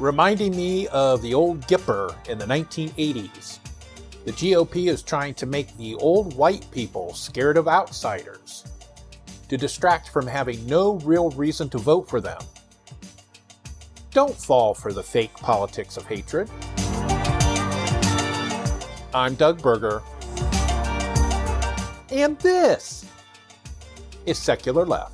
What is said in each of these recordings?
reminding me of the old Gipper in the 1980s. The GOP is trying to make the old white people scared of outsiders, to distract from having no real reason to vote for them. Don't fall for the fake politics of hatred. I'm Doug Berger, and this is Secular Left.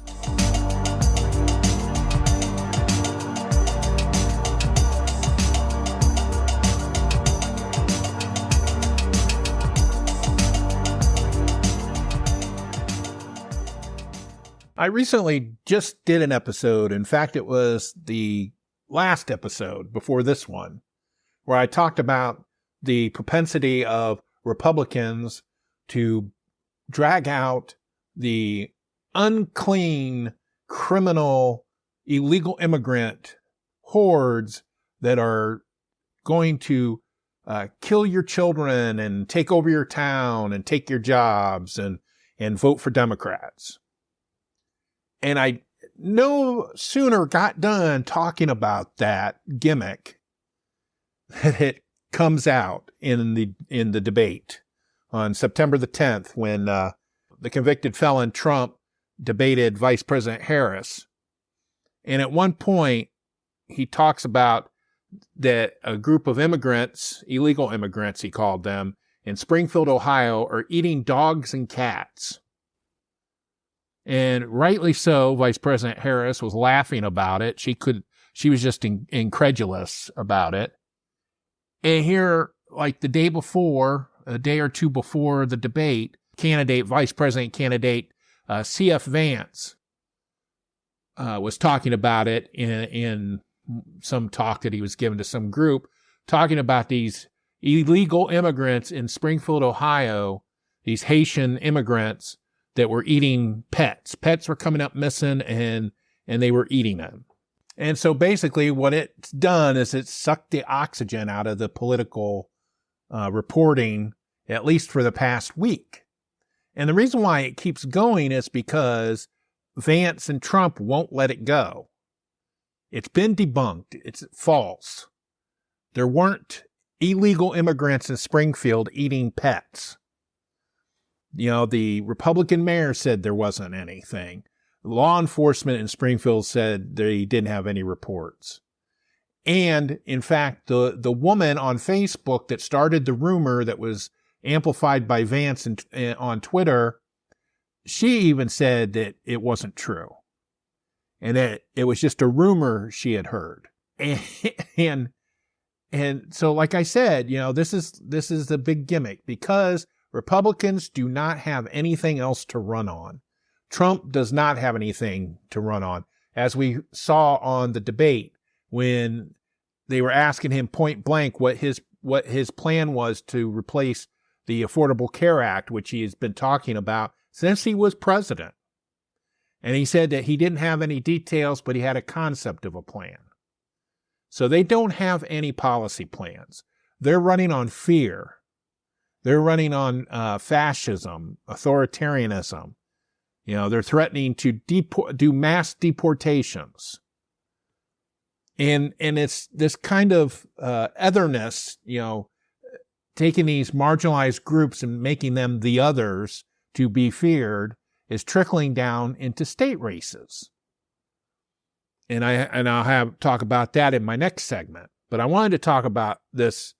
I recently just did an episode, in fact it was the last episode before this one, where I talked about the propensity of Republicans to drag out the unclean, criminal, illegal immigrant hordes that are going to kill your children and take over your town and take your jobs and vote for Democrats. And I no sooner got done talking about that gimmick that it comes out in the debate on September the 10th when the convicted felon Trump debated Vice President Harris. And at one point, he talks about that a group of immigrants, illegal immigrants he called them, in Springfield, Ohio, are eating dogs and cats. And rightly so, Vice President Harris was laughing about it. She was just incredulous about it. And here, like the day before, a day or two before the debate, Vice President candidate C.F. Vance was talking about it in some talk that he was giving to some group, talking about these illegal immigrants in Springfield, Ohio, these Haitian immigrants that were eating pets. Pets were coming up missing and they were eating them. And so basically what it's done is it's sucked the oxygen out of the political reporting, at least for the past week. And the reason why it keeps going is because Vance and Trump won't let it go. It's been debunked. It's false. There weren't illegal immigrants in Springfield eating pets. You know, the Republican mayor said there wasn't anything. Law enforcement in Springfield said they didn't have any reports. And, in fact, the woman on Facebook that started the rumor that was amplified by Vance on Twitter, she even said that it wasn't true. And that it was just a rumor she had heard. And so, like I said, you know, this is the big gimmick because Republicans do not have anything else to run on. Trump does not have anything to run on. As we saw on the debate when they were asking him point blank what his plan was to replace the Affordable Care Act, which he has been talking about since he was president. And he said that he didn't have any details, but he had a concept of a plan. So they don't have any policy plans. They're running on fear. They're running on fascism, authoritarianism. You know, they're threatening to do mass deportations. And it's this kind of otherness, you know, taking these marginalized groups and making them the others to be feared is trickling down into state races. And I'll talk about that in my next segment. But I wanted to talk about this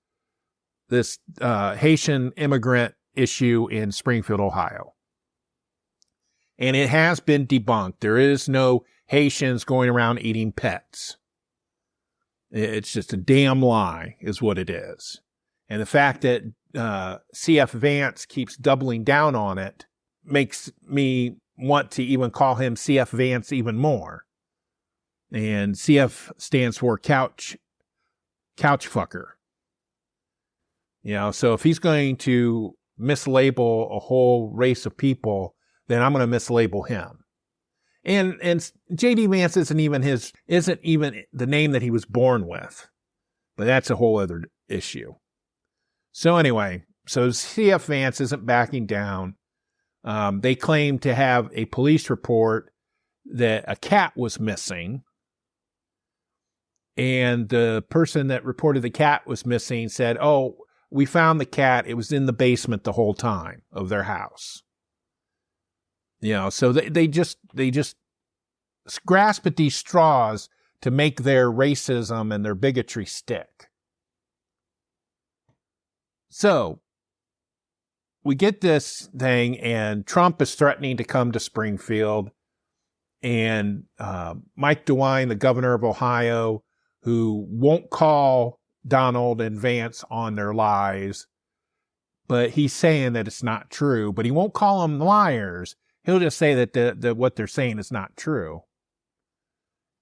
Haitian immigrant issue in Springfield, Ohio. And it has been debunked. There is no Haitians going around eating pets. It's just a damn lie is what it is. And the fact that C.F. Vance keeps doubling down on it makes me want to even call him C.F. Vance even more. And CF stands for couch fucker. You know, so if he's going to mislabel a whole race of people, then I'm going to mislabel him. And J.D. Vance isn't even the name that he was born with. But that's a whole other issue. So anyway, so C.F. Vance isn't backing down. They claim to have a police report that a cat was missing. And the person that reported the cat was missing said, "Oh, we found the cat. It was in the basement the whole time of their house." So they just grasp at these straws to make their racism and their bigotry stick. So we get this thing, and Trump is threatening to come to Springfield, and Mike DeWine, the governor of Ohio, who won't call Donald and Vance on their lies, but he's saying that it's not true, but he won't call them liars. He'll just say that what they're saying is not true.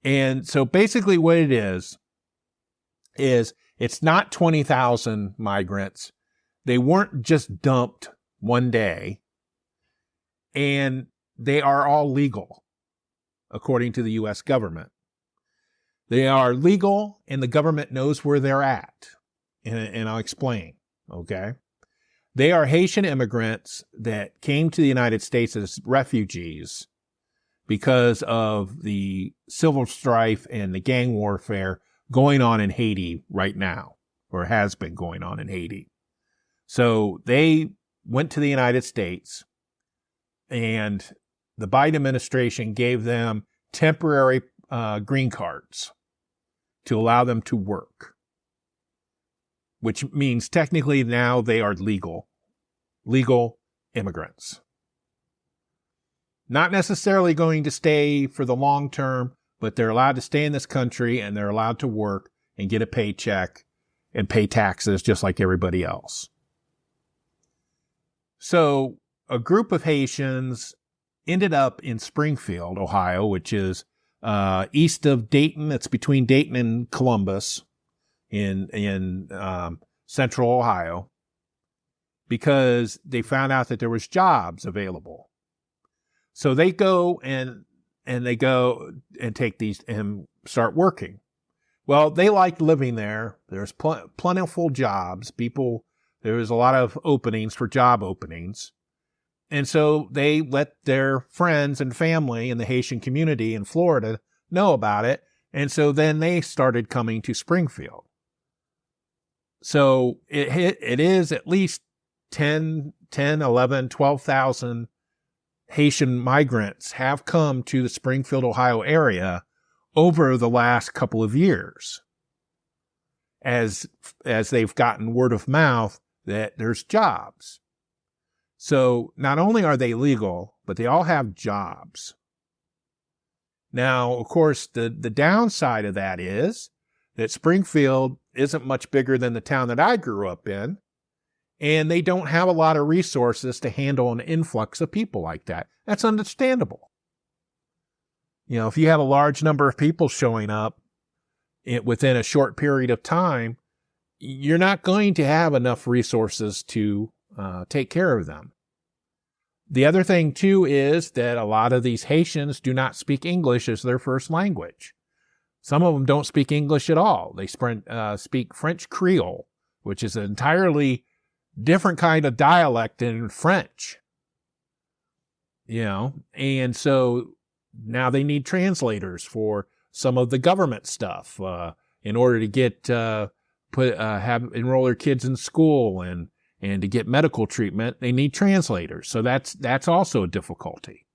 And so basically what it is it's not 20,000 migrants. They weren't just dumped one day, and they are all legal, according to the U.S. government. They are legal, and the government knows where they're at. And I'll explain, okay? They are Haitian immigrants that came to the United States as refugees because of the civil strife and the gang warfare going on in Haiti right now, or has been going on in Haiti. So they went to the United States, and the Biden administration gave them temporary green cards to allow them to work, which means technically now they are legal immigrants. Not necessarily going to stay for the long term, but they're allowed to stay in this country, and they're allowed to work and get a paycheck and pay taxes just like everybody else. So a group of Haitians ended up in Springfield, Ohio, which is east of Dayton. It's between Dayton and Columbus in central Ohio, because they found out that there was jobs available. So they go and they go and take these and start working. Well, they liked living there. There's plentiful jobs. There was a lot of openings for job openings. And so they let their friends and family in the Haitian community in Florida know about it. And so then they started coming to Springfield. So it is at least 12,000 Haitian migrants have come to the Springfield, Ohio area over the last couple of years, as they've gotten word of mouth that there's jobs. So not only are they legal, but they all have jobs. Now, of course, the downside of that is that Springfield isn't much bigger than the town that I grew up in, and they don't have a lot of resources to handle an influx of people like that. That's understandable. If you have a large number of people showing up within a short period of time, you're not going to have enough resources to take care of them. The other thing, too, is that a lot of these Haitians do not speak English as their first language. Some of them don't speak English at all. They speak French Creole, which is an entirely different kind of dialect in French. And so now they need translators for some of the government stuff in order to get enroll their kids in school and to get medical treatment. They need translators. So that's also a difficulty.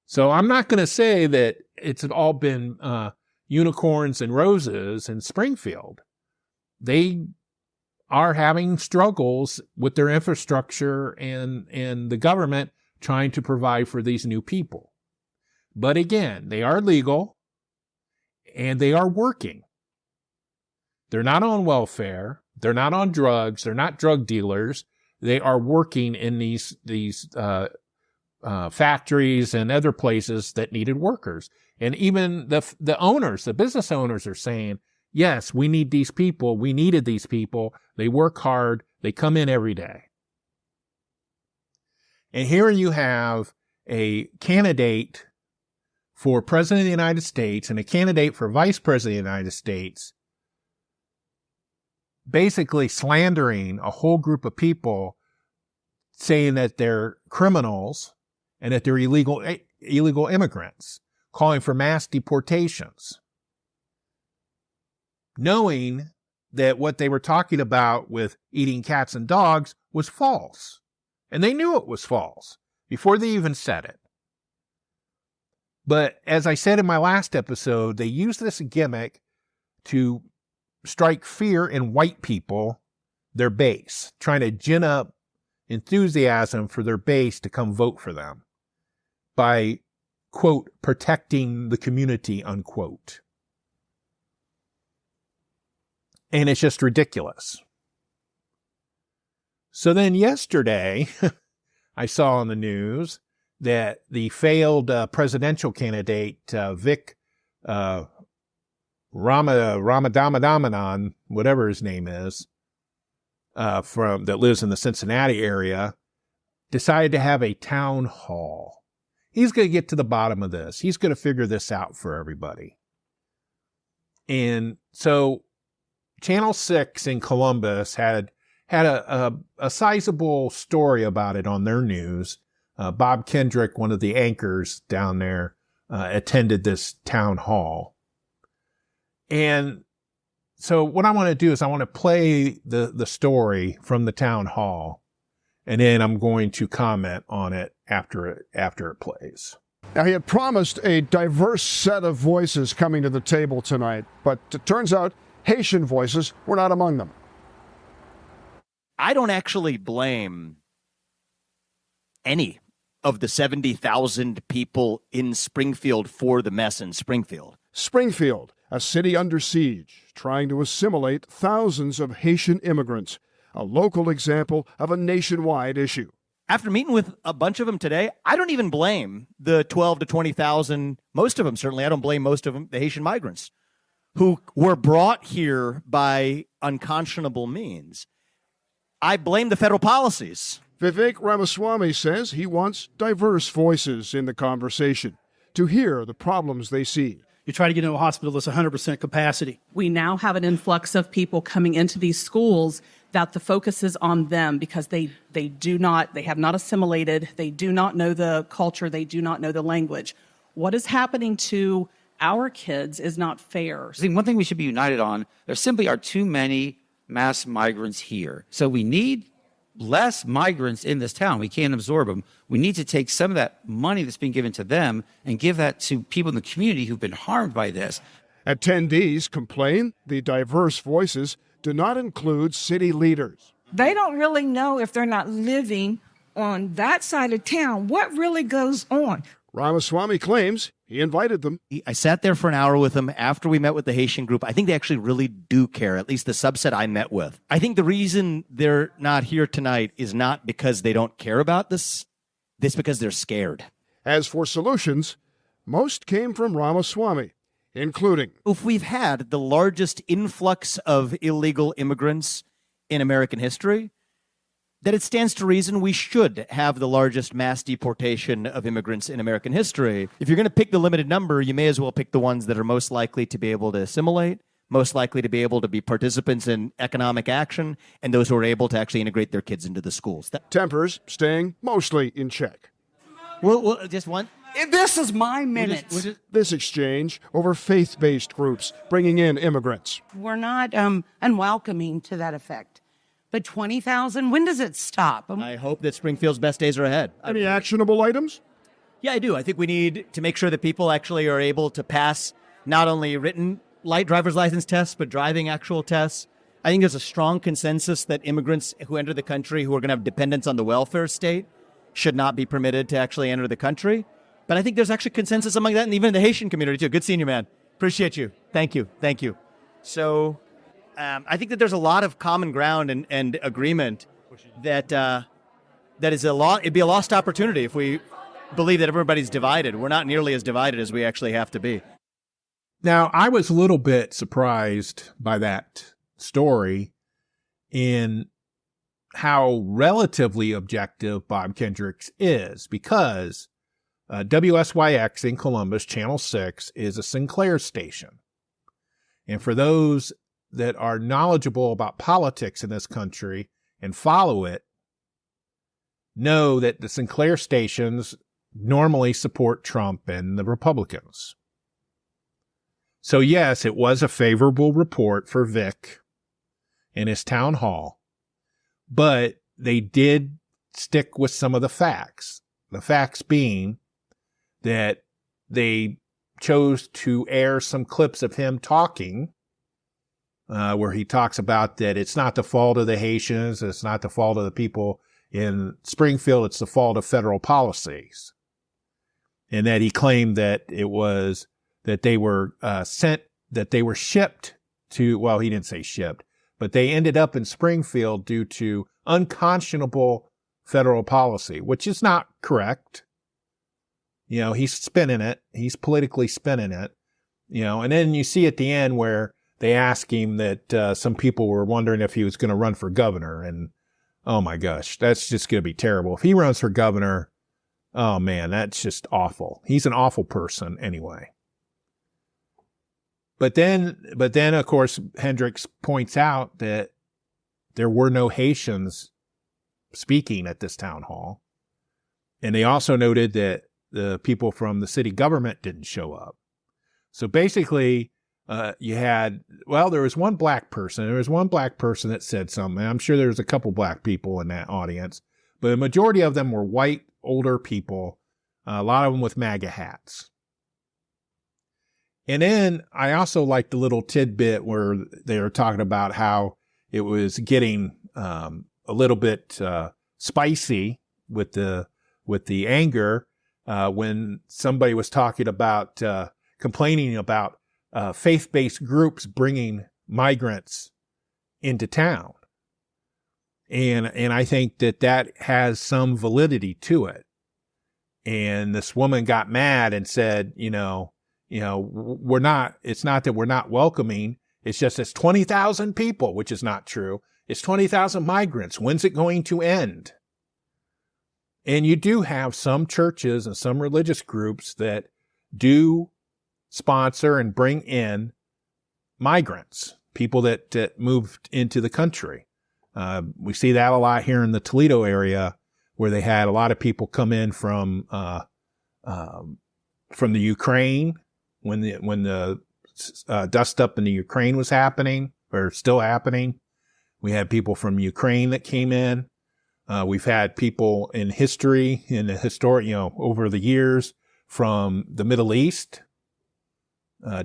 So I'm not going to say that it's all been unicorns and roses in Springfield. They are having struggles with their infrastructure and the government trying to provide for these new people. But again, they are legal and they are working. They're not on welfare. They're not on drugs. They're not drug dealers. They are working in these factories and other places that needed workers. And even the owners, the business owners, are saying, yes, we need these people. We needed these people. They work hard. They come in every day. And here you have a candidate for President of the United States and a candidate for Vice President of the United States basically slandering a whole group of people, saying that they're criminals and that they're illegal immigrants, calling for mass deportations. knowing that what they were talking about with eating cats and dogs was false. And they knew it was false before they even said it. But as I said in my last episode, they used this gimmick to strike fear in white people, their base, trying to gin up enthusiasm for their base to come vote for them by, quote, protecting the community, unquote. And it's just ridiculous. So then yesterday, I saw on the news that the failed presidential candidate, Vic Ramadamanan, whatever his name is, that lives in the Cincinnati area, decided to have a town hall. He's going to get to the bottom of this. He's going to figure this out for everybody. And so Channel 6 in Columbus had a sizable story about it on their news. Bob Kendrick, one of the anchors down there, attended this town hall. And so what I want to do is I want to play the story from the town hall, and then I'm going to comment on it after it plays. Now, he had promised a diverse set of voices coming to the table tonight, but it turns out Haitian voices were not among them. I don't actually blame any of the 70,000 people in Springfield for the mess in Springfield. Springfield, a city under siege, trying to assimilate thousands of Haitian immigrants, a local example of a nationwide issue. After meeting with a bunch of them today, I don't even blame the 12 to 20,000, most of them certainly, I don't blame most of them, the Haitian migrants, who were brought here by unconscionable means. I blame the federal policies. Vivek Ramaswamy says he wants diverse voices in the conversation to hear the problems they see. You try to get into a hospital that's 100% capacity. We now have an influx of people coming into these schools that the focus is on them because they have not assimilated, they do not know the culture, they do not know the language. What is happening to our kids is not fair. I think one thing we should be united on, there simply are too many mass migrants here. So we need less migrants in this town. We can't absorb them. We need to take some of that money that's being given to them and give that to people in the community who've been harmed by this. Attendees complain the diverse voices do not include city leaders. They don't really know, if they're not living on that side of town, what really goes on. Ramaswamy claims he invited them. I sat there for an hour with them after we met with the Haitian group. I think they actually really do care, at least the subset I met with. I think the reason they're not here tonight is not because they don't care about this. It's because they're scared. As for solutions, most came from Ramaswamy, including, if we've had the largest influx of illegal immigrants in American history, that it stands to reason we should have the largest mass deportation of immigrants in American history. If you're going to pick the limited number, you may as well pick the ones that are most likely to be able to assimilate, most likely to be able to be participants in economic action, and those who are able to actually integrate their kids into the schools. Tempers staying mostly in check. Well, just one. This is my minute. This exchange over faith-based groups bringing in immigrants. We're not unwelcoming to that effect. But 20,000, when does it stop? I hope that Springfield's best days are ahead. Any actionable items? Yeah, I do. I think we need to make sure that people actually are able to pass not only written light driver's license tests, but driving actual tests. I think there's a strong consensus that immigrants who enter the country who are going to have dependence on the welfare state should not be permitted to actually enter the country. But I think there's actually consensus among that, and even in the Haitian community, too. Good seeing you, man. Appreciate you. Thank you. Thank you. So I think that there's a lot of common ground and agreement that is it'd be a lost opportunity if we believe that everybody's divided. We're not nearly as divided as we actually have to be. Now, I was a little bit surprised by that story in how relatively objective Bob Kendrick's is, because WSYX in Columbus, Channel 6, is a Sinclair station. And for those that are knowledgeable about politics in this country and follow it, know that the Sinclair stations normally support Trump and the Republicans. So yes, it was a favorable report for Vic in his town hall, but they did stick with some of the facts. The facts being that they chose to air some clips of him talking, where he talks about that it's not the fault of the Haitians, it's not the fault of the people in Springfield, it's the fault of federal policies. And that he claimed that it was that they were shipped to, well, he didn't say shipped, but they ended up in Springfield due to unconscionable federal policy, which is not correct. You know, he's spinning it. He's politically spinning it, you know, and then you see at the end where they ask him that some people were wondering if he was going to run for governor. And oh my gosh, that's just going to be terrible. If he runs for governor, oh man, that's just awful. He's an awful person anyway. But then, of course, Hendricks points out that there were no Haitians speaking at this town hall. And they also noted that the people from the city government didn't show up. So basically, you had, well, there was one black person. There was one black person that said something. I'm sure there was a couple black people in that audience, but the majority of them were white, older people, a lot of them with MAGA hats. And then I also liked the little tidbit where they were talking about how it was getting a little bit spicy with the anger when somebody was talking about complaining about faith-based groups bringing migrants into town. And I think that has some validity to it. And this woman got mad and said, it's not that we're not welcoming. It's just it's 20,000 people, which is not true. It's 20,000 migrants. When's it going to end? And you do have some churches and some religious groups that do sponsor and bring in migrants, people that moved into the country. We see that a lot here in the Toledo area, where they had a lot of people come in from the Ukraine when the dust up in the Ukraine was happening or still happening. We had people from Ukraine that came in. We've had people in history, over the years from the Middle East.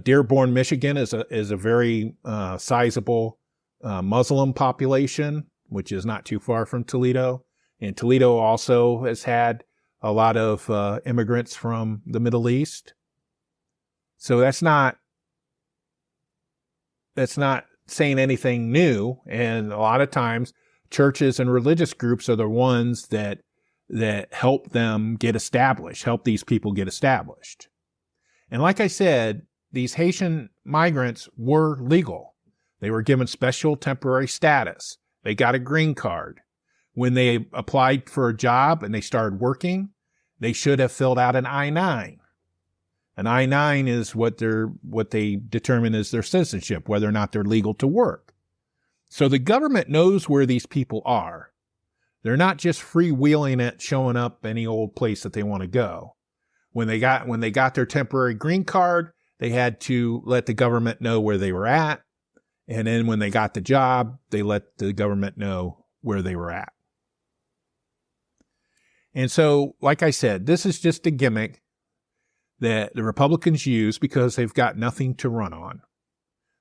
Dearborn, Michigan is a very sizable Muslim population, which is not too far from Toledo. And Toledo also has had a lot of immigrants from the Middle East. So that's not saying anything new. And a lot of times churches and religious groups are the ones that help them get established, help these people get established. And like I said, these Haitian migrants were legal. They were given special temporary status. They got a green card. When they applied for a job and they started working, they should have filled out an I-9. An I-9 is what they determine as their citizenship, whether or not they're legal to work. So the government knows where these people are. They're not just freewheeling it, showing up any old place that they want to go. When they got their temporary green card, they had to let the government know where they were at. And then when they got the job, they let the government know where they were at. And so, like I said, this is just a gimmick that the Republicans use because they've got nothing to run on.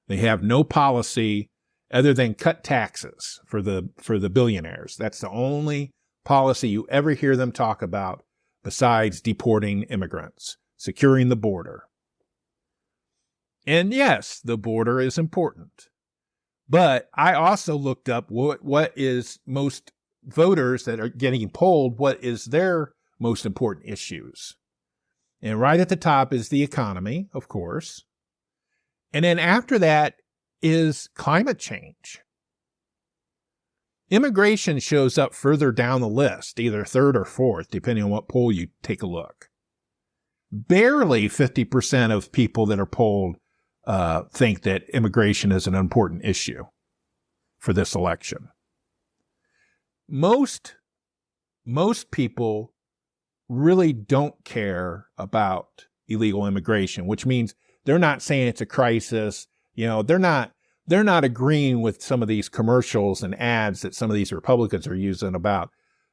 They have no policy other than cut taxes for the billionaires. That's the only policy you ever hear them talk about besides deporting immigrants, securing the border. And yes, the border is important. But I also looked up what is most voters that are getting polled, what is their most important issues. And right at the top is the economy, of course. And then after that is climate change. Immigration shows up further down the list, either third or fourth, depending on what poll you take a look. Barely 50% of people that are polled think that immigration is an important issue for this election. Most people really don't care about illegal immigration, which means they're not saying it's a crisis. They're not agreeing with some of these commercials and ads that some of these Republicans are using about,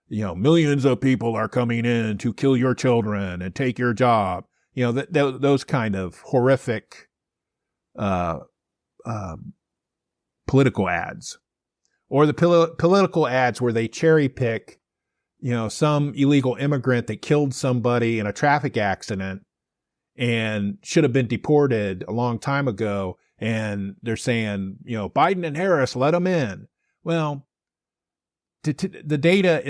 millions of people are coming in to kill your children and take your job. Those kind of horrific political ads, or the political ads where they cherry pick, some illegal immigrant that killed somebody in a traffic accident and should have been deported a long time ago. And they're saying, Biden and Harris, let them in. Well, the data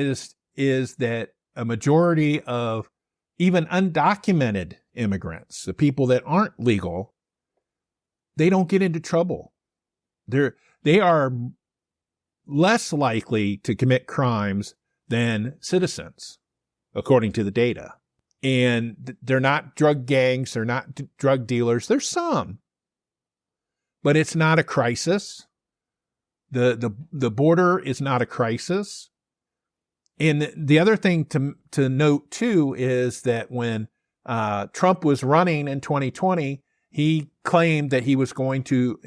is that a majority of even undocumented immigrants, the people that aren't legal, they don't get into trouble. They are less likely to commit crimes than citizens, according to the data. And they're not drug gangs, they're not drug dealers. There's some, but it's not a crisis. The border is not a crisis. And the other thing to note too is that when Trump was running in 2020, he claimed that he was going to,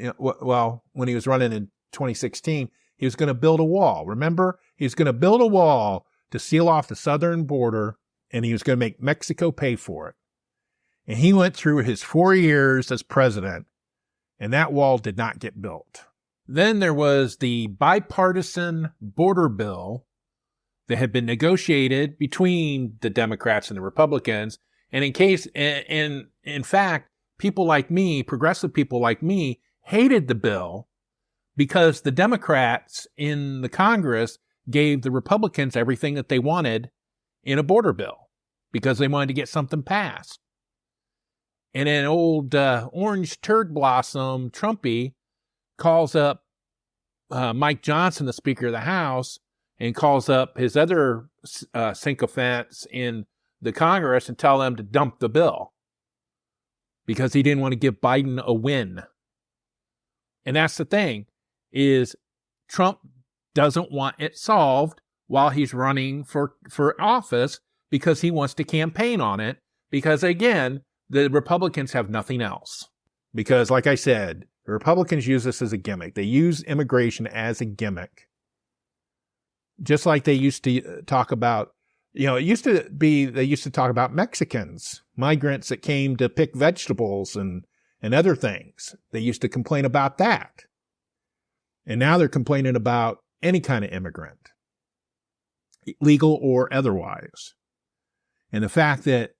when he was running in 2016, he was going to build a wall. Remember, he was going to build a wall to seal off the southern border, and he was going to make Mexico pay for it. And he went through his 4 years as president, and that wall did not get built. Then there was the bipartisan border bill that had been negotiated between the Democrats and the Republicans. And in fact, people like me, progressive people like me, hated the bill because the Democrats in the Congress gave the Republicans everything that they wanted in a border bill because they wanted to get something passed. And an old orange turd blossom Trumpy calls up Mike Johnson, the Speaker of the House, and calls up his other sycophants in the Congress and tell them to dump the bill because he didn't want to give Biden a win. And that's the thing, is Trump doesn't want it solved while he's running for office because he wants to campaign on it because, again, the Republicans have nothing else. Because, like I said, the Republicans use this as a gimmick. They use immigration as a gimmick. Just like they used to talk about, they used to talk about Mexicans, migrants that came to pick vegetables and other things. They used to complain about that. And now they're complaining about any kind of immigrant, legal or otherwise. And the fact that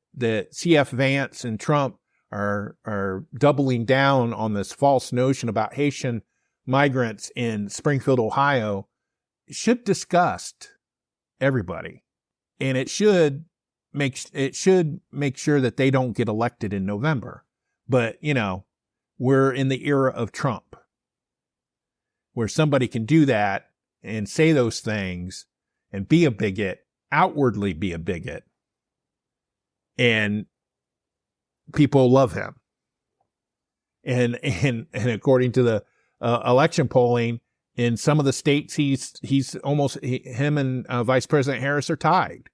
C.F. Vance and Trump are doubling down on this false notion about Haitian migrants in Springfield, Ohio, should disgust everybody. And it should make sure that they don't get elected in November. But, we're in the era of Trump, where somebody can do that and say those things and be a bigot, outwardly be a bigot, and people love him. And according to the election polling, in some of the states, him and Vice President Harris are tied.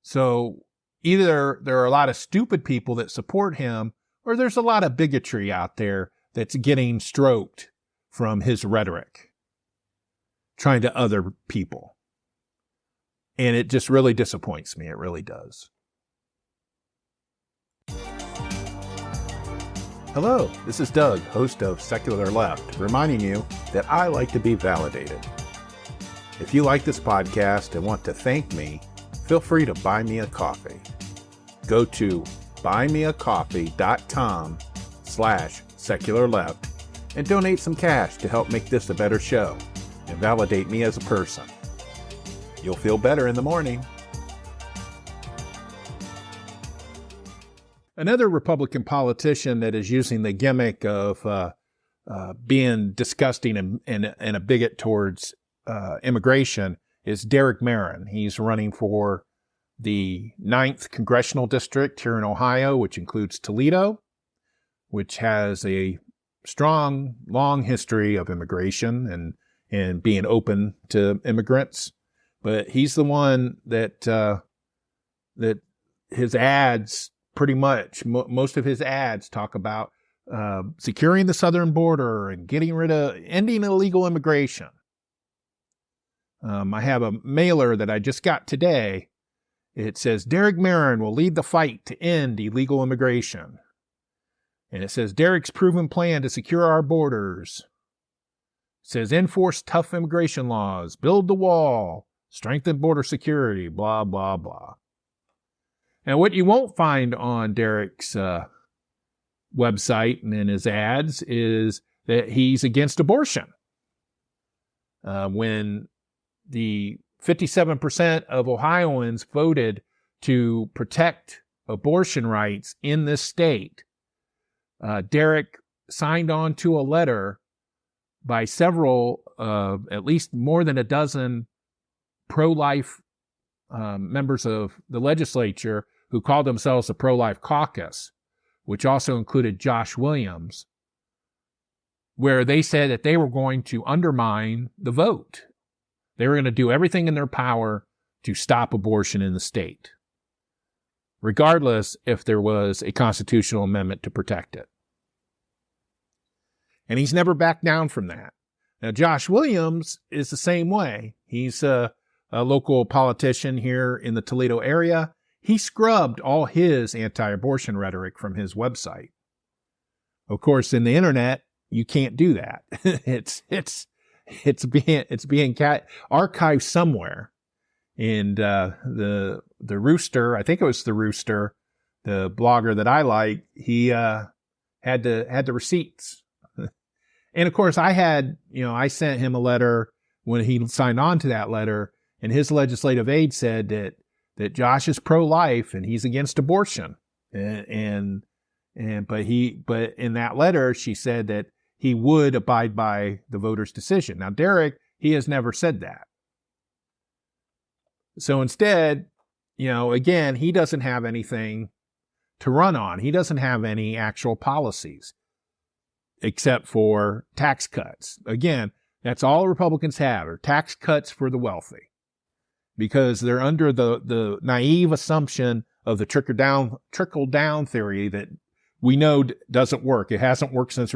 So either there are a lot of stupid people that support him, or there's a lot of bigotry out there that's getting stroked from his rhetoric, trying to other people. And it just really disappoints me. It really does. Hello, this is Doug, host of Secular Left, reminding you that I like to be validated. If you like this podcast and want to thank me, feel free to buy me a coffee. Go to buymeacoffee.com/secularleft and donate some cash to help make this a better show and validate me as a person. You'll feel better in the morning. Another Republican politician that is using the gimmick of being disgusting and a bigot towards immigration is Derek Merrin. He's running for the 9th Congressional District here in Ohio, which includes Toledo, which has a strong, long history of immigration and being open to immigrants. But he's the one that his ads pretty much most of his ads talk about securing the southern border and ending illegal immigration. I have a mailer that I just got today. It says, Derek Merrin will lead the fight to end illegal immigration. And it says, Derek's proven plan to secure our borders. It says, enforce tough immigration laws, build the wall, strengthen border security, blah, blah, blah. And what you won't find on Derek's website and in his ads is that he's against abortion. When the 57% of Ohioans voted to protect abortion rights in this state, Derek signed on to a letter by several, at least more than a dozen pro-life members of the legislature who called themselves the Pro-Life Caucus, which also included Josh Williams, where they said that they were going to undermine the vote. They were going to do everything in their power to stop abortion in the state, regardless if there was a constitutional amendment to protect it. And he's never backed down from that. Now, Josh Williams is the same way. He's a local politician here in the Toledo area. He scrubbed all his anti-abortion rhetoric from his website. Of course, in the internet, you can't do that. It's being archived somewhere. And the Rooster, I think it was the Rooster, the blogger that I like, he had the receipts. And of course, I sent him a letter when he signed on to that letter, and his legislative aide said that Josh is pro-life and he's against abortion. But in that letter, she said that he would abide by the voters' decision. Now, Derek, he has never said that. So instead, again, he doesn't have anything to run on. He doesn't have any actual policies except for tax cuts. Again, that's all Republicans have, are tax cuts for the wealthy, because they're under the naive assumption of the trickle down theory that we know doesn't work. It hasn't worked since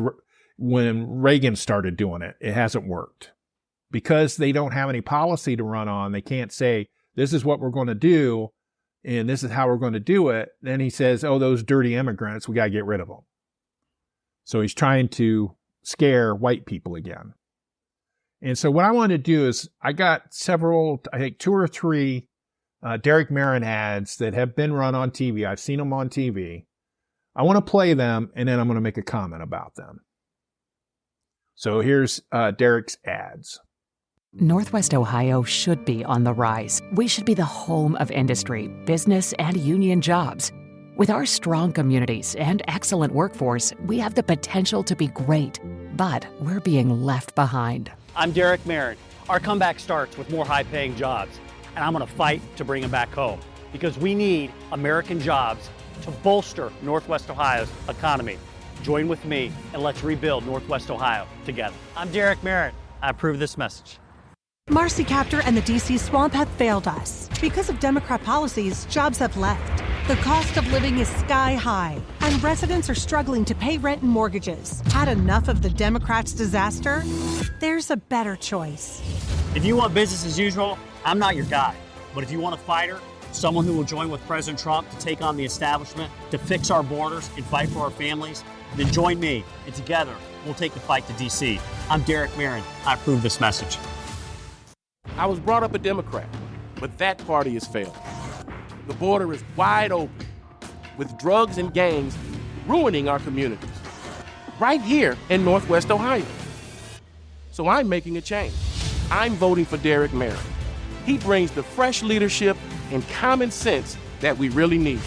when Reagan started doing it. It hasn't worked. Because they don't have any policy to run on, they can't say, this is what we're going to do, and this is how we're going to do it. Then he says, oh, those dirty immigrants, we got to get rid of them. So he's trying to scare white people again. And so what I want to do is, I got several, I think 2 or 3 Derek Merrin ads that have been run on TV. I've seen them on TV. I want to play them, and then I'm going to make a comment about them. So here's Derek's ads. Northwest Ohio should be on the rise. We should be the home of industry, business, and union jobs. With our strong communities and excellent workforce, we have the potential to be great, but we're being left behind. I'm Derek Merrin. Our comeback starts with more high-paying jobs, and I'm going to fight to bring them back home, because we need American jobs to bolster Northwest Ohio's economy. Join with me, and let's rebuild Northwest Ohio together. I'm Derek Merrin. I approve this message. Marcy Kaptur and the D.C. swamp have failed us. Because of Democrat policies, jobs have left. The cost of living is sky high, and residents are struggling to pay rent and mortgages. Had enough of the Democrats' disaster? There's a better choice. If you want business as usual, I'm not your guy. But if you want a fighter, someone who will join with President Trump to take on the establishment, to fix our borders and fight for our families, then join me, and together we'll take the fight to D.C. I'm Derek Merrin. I approve this message. I was brought up a Democrat, but that party has failed. The border is wide open, with drugs and gangs ruining our communities, right here in Northwest Ohio. So I'm making a change. I'm voting for Derek Merrin. He brings the fresh leadership and common sense that we really need.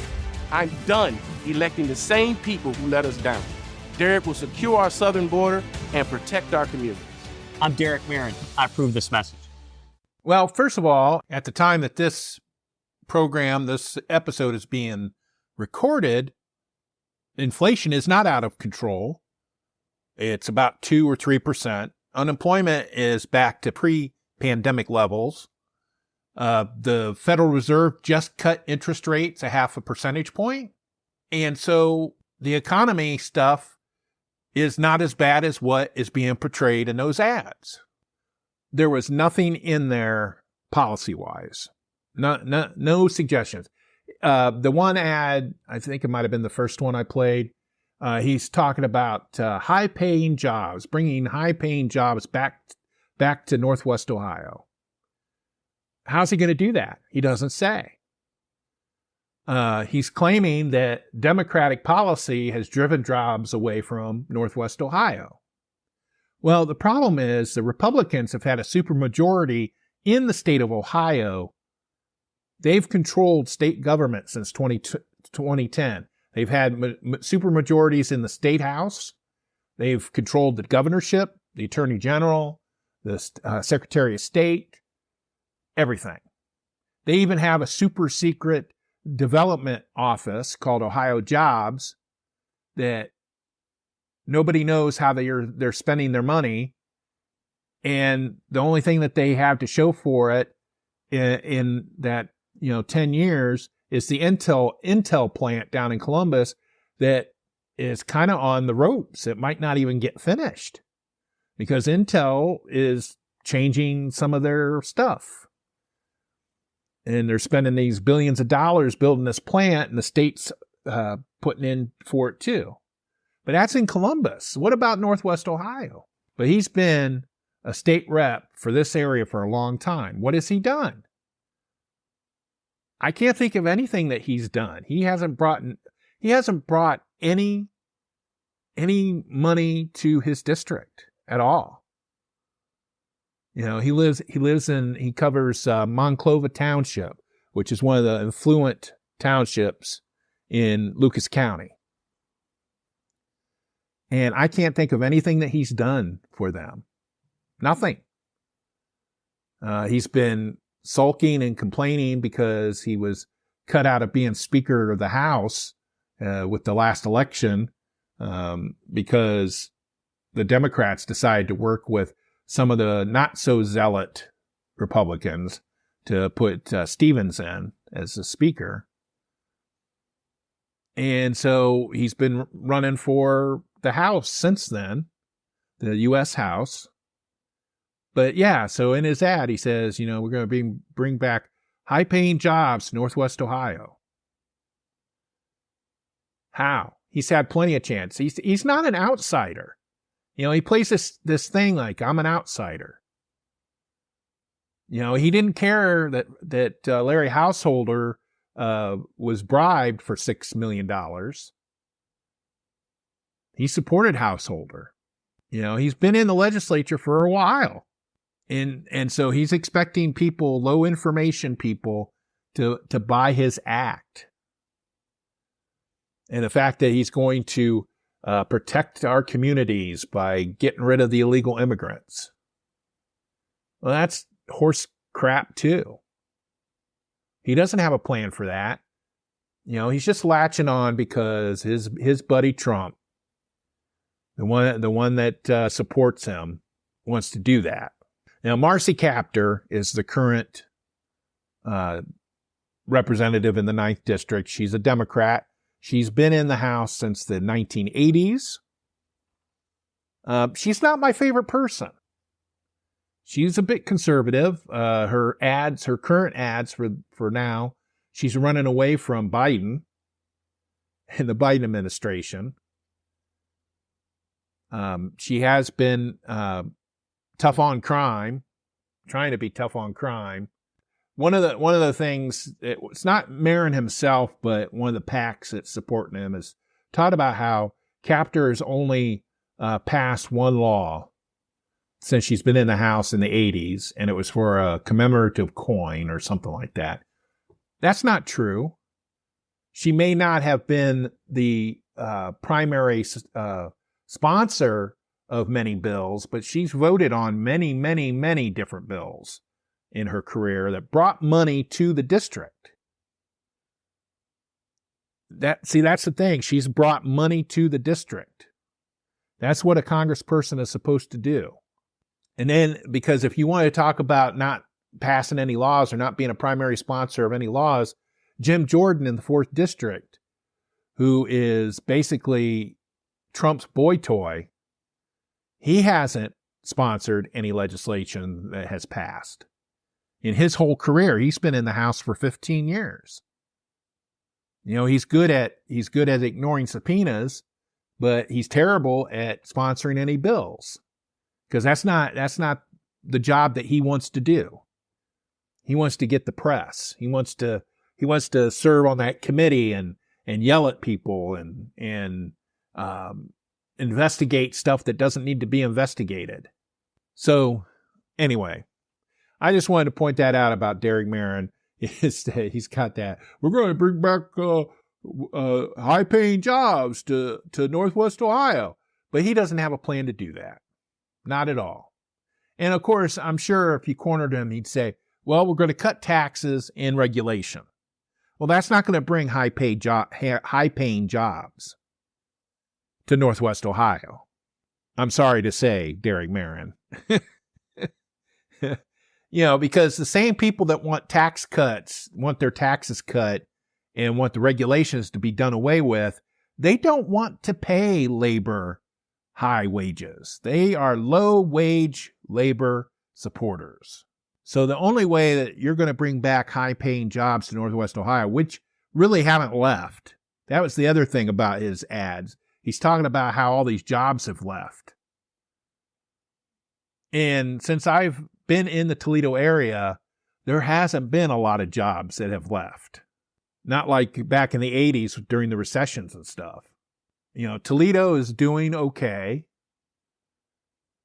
I'm done electing the same people who let us down. Derek will secure our southern border and protect our communities. I'm Derek Merrin. I approve this message. Well, first of all, at the time that this episode is being recorded, inflation is not out of control. It's about 2 or 3%. Unemployment is back to pre-pandemic levels. The Federal Reserve just cut interest rates 0.5 percentage point. And so the economy stuff is not as bad as what is being portrayed in those ads. There was nothing in there policy-wise. No suggestions. The one ad, I think it might have been the first one I played, he's talking about high-paying jobs, bringing high-paying jobs back to Northwest Ohio. How's he going to do that? He doesn't say. He's claiming that Democratic policy has driven jobs away from Northwest Ohio. Well, the problem is the Republicans have had a supermajority in the state of Ohio. They've controlled state government since 2010. They've had supermajorities in the state house. They've controlled the governorship, the attorney general, the secretary of state, everything. They even have a super secret development office called Ohio Jobs that nobody knows how they're spending their money. And the only thing that they have to show for it in that, 10 years is the Intel plant down in Columbus that is kind of on the ropes. It might not even get finished because Intel is changing some of their stuff. And they're spending these billions of dollars building this plant, and the state's putting in for it too. But that's in Columbus. What about Northwest Ohio? But he's been a state rep for this area for a long time. What has he done? I can't think of anything that he's done. He hasn't brought any money to his district at all. He covers Monclova Township, which is one of the affluent townships in Lucas County. And I can't think of anything that he's done for them. Nothing. He's been sulking and complaining because he was cut out of being Speaker of the House with the last election because the Democrats decided to work with some of the not-so-zealot Republicans to put Stevens in as the Speaker. And so he's been running for the House since then, the U.S. House. But yeah, so in his ad, he says, we're going to bring back high-paying jobs to Northwest Ohio. How? He's had plenty of chance. He's not an outsider. He plays this thing like, I'm an outsider. He didn't care that Larry Householder was bribed for $6 million. He supported Householder. He's been in the legislature for a while. And so he's expecting people, low information people, to buy his act. And the fact that he's going to protect our communities by getting rid of the illegal immigrants. Well, that's horse crap too. He doesn't have a plan for that. He's just latching on because his buddy Trump, the one that supports him, wants to do that. Now, Marcy Kaptur is the current representative in the 9th District. She's a Democrat. She's been in the House since the 1980s. She's not my favorite person. She's a bit conservative. Her current ads for now, she's running away from Biden and the Biden administration. She has been tough on crime, trying to be tough on crime. One of the things, it's not Marin himself, but one of the PACs that's supporting him is taught about how Kaptur has only passed one law since she's been in the House in the 80s, and it was for a commemorative coin or something like that. That's not true. She may not have been the primary sponsor of many bills, but she's voted on many, many, many different bills in her career that brought money to the district. That's the thing. She's brought money to the district. That's what a congressperson is supposed to do. And then, because if you want to talk about not passing any laws or not being a primary sponsor of any laws, Jim Jordan in the 4th District who is basically Trump's boy toy, he hasn't sponsored any legislation that has passed. In his whole career, he's been in the House for 15 years. You know, he's good at ignoring subpoenas, but he's terrible at sponsoring any bills, because that's not the job that he wants to do. He wants to get the press. He wants to serve on that committee and yell at people and investigate stuff that doesn't need to be investigated. So anyway, I just wanted to point that out about Derek Merrin. He's got that. We're going to bring back high-paying jobs to Northwest Ohio. But he doesn't have a plan to do that. Not at all. And of course, I'm sure if you cornered him, he'd say, well, we're going to cut taxes and regulation. Well, that's not going to bring high-paying jobs to Northwest Ohio. I'm sorry to say, Derek Merrin. You know, because the same people that want tax cuts, want their taxes cut, and want the regulations to be done away with, they don't want to pay labor high wages. They are low-wage labor supporters. So the only way that you're going to bring back high-paying jobs to Northwest Ohio, which really haven't left. That was the other thing about his ads. He's talking about how all these jobs have left. And since I've been in the Toledo area, there hasn't been a lot of jobs that have left. Not like back in the 80s during the recessions and stuff. You know, Toledo is doing okay.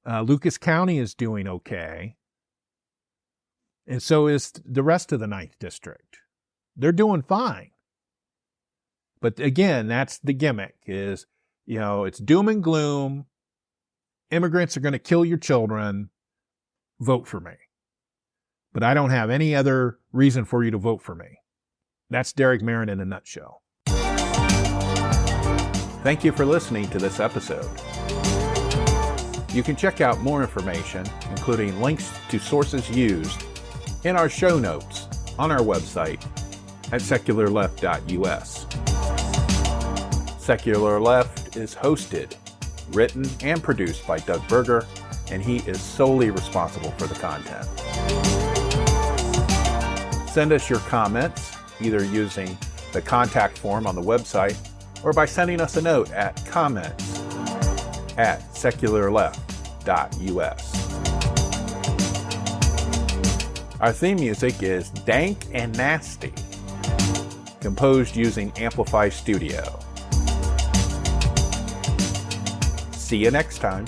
Lucas County is doing okay. And so is the rest of the 9th District. They're doing fine. But again, that's the gimmick is, you know, it's doom and gloom. Immigrants are going to kill your children. Vote for me. But I don't have any other reason for you to vote for me. That's Derek Merrin in a nutshell. Thank you for listening to this episode. You can check out more information, including links to sources used, in our show notes on our website at secularleft.us. Secular Left is hosted, written, and produced by Doug Berger, and he is solely responsible for the content. Send us your comments, either using the contact form on the website or by sending us a note at comments@secularleft.us. Our theme music is Dank and Nasty, composed using Amplify Studio. See you next time.